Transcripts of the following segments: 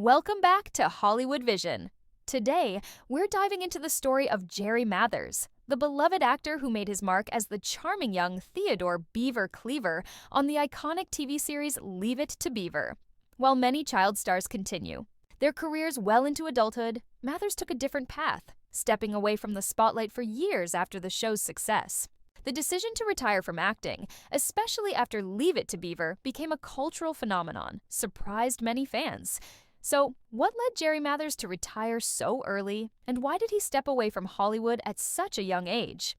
Welcome back to Hollywood Vision. Today, we're diving into the story of Jerry Mathers, the beloved actor who made his mark as the charming young Theodore Beaver Cleaver on the iconic TV series Leave It to Beaver. While many child stars continue their careers well into adulthood, Mathers took a different path, stepping away from the spotlight for years after the show's success. The decision to retire from acting, especially after Leave It to Beaver, became a cultural phenomenon, surprised many fans. So, what led Jerry Mathers to retire so early, and why did he step away from Hollywood at such a young age?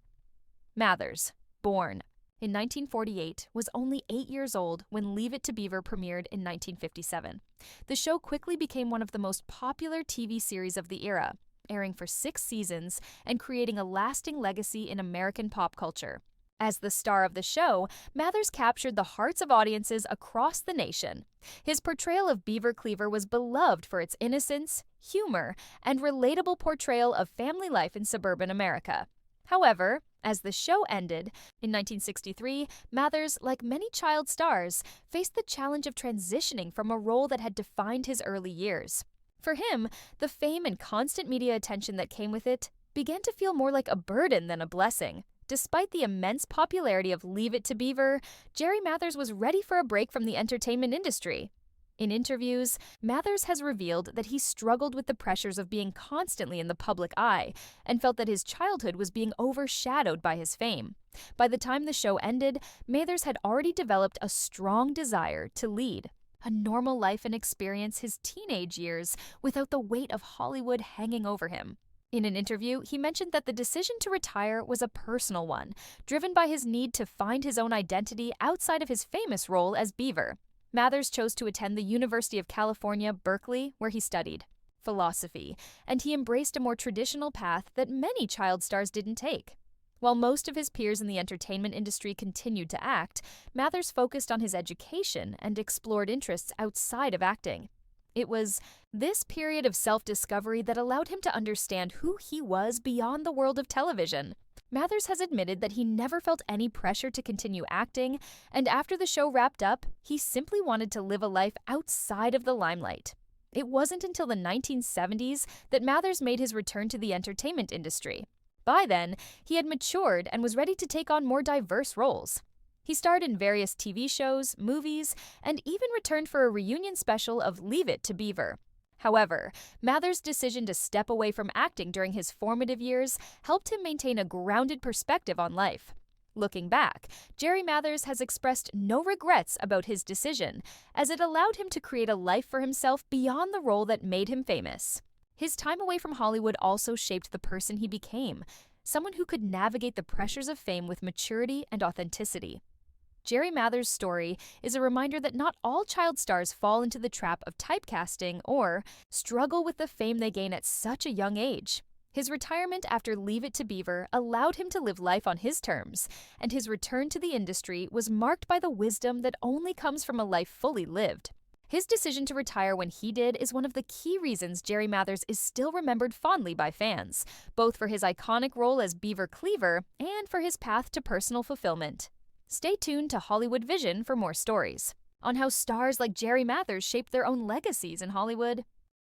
Mathers, born in 1948, was only 8 years old when Leave It to Beaver premiered in 1957. The show quickly became one of the most popular TV series of the era, airing for 6 seasons and creating a lasting legacy in American pop culture. As the star of the show, Mathers captured the hearts of audiences across the nation. His portrayal of Beaver Cleaver was beloved for its innocence, humor, and relatable portrayal of family life in suburban America. However, as the show ended, in 1963, Mathers, like many child stars, faced the challenge of transitioning from a role that had defined his early years. For him, the fame and constant media attention that came with it began to feel more like a burden than a blessing. Despite the immense popularity of Leave It to Beaver, Jerry Mathers was ready for a break from the entertainment industry. In interviews, Mathers has revealed that he struggled with the pressures of being constantly in the public eye and felt that his childhood was being overshadowed by his fame. By the time the show ended, Mathers had already developed a strong desire to lead a normal life and experience his teenage years without the weight of Hollywood hanging over him. In an interview, he mentioned that the decision to retire was a personal one, driven by his need to find his own identity outside of his famous role as Beaver. Mathers chose to attend the University of California, Berkeley, where he studied philosophy, and he embraced a more traditional path that many child stars didn't take. While most of his peers in the entertainment industry continued to act, Mathers focused on his education and explored interests outside of acting. It was this period of self-discovery that allowed him to understand who he was beyond the world of television. Mathers has admitted that he never felt any pressure to continue acting, and after the show wrapped up, he simply wanted to live a life outside of the limelight. It wasn't until the 1970s that Mathers made his return to the entertainment industry. By then, he had matured and was ready to take on more diverse roles. He starred in various TV shows, movies, and even returned for a reunion special of Leave It to Beaver. However, Mathers' decision to step away from acting during his formative years helped him maintain a grounded perspective on life. Looking back, Jerry Mathers has expressed no regrets about his decision, as it allowed him to create a life for himself beyond the role that made him famous. His time away from Hollywood also shaped the person he became, someone who could navigate the pressures of fame with maturity and authenticity. Jerry Mathers' story is a reminder that not all child stars fall into the trap of typecasting or struggle with the fame they gain at such a young age. His retirement after Leave It to Beaver allowed him to live life on his terms, and his return to the industry was marked by the wisdom that only comes from a life fully lived. His decision to retire when he did is one of the key reasons Jerry Mathers is still remembered fondly by fans, both for his iconic role as Beaver Cleaver and for his path to personal fulfillment. Stay tuned to Hollywood Vision for more stories on how stars like Jerry Mathers shaped their own legacies in Hollywood.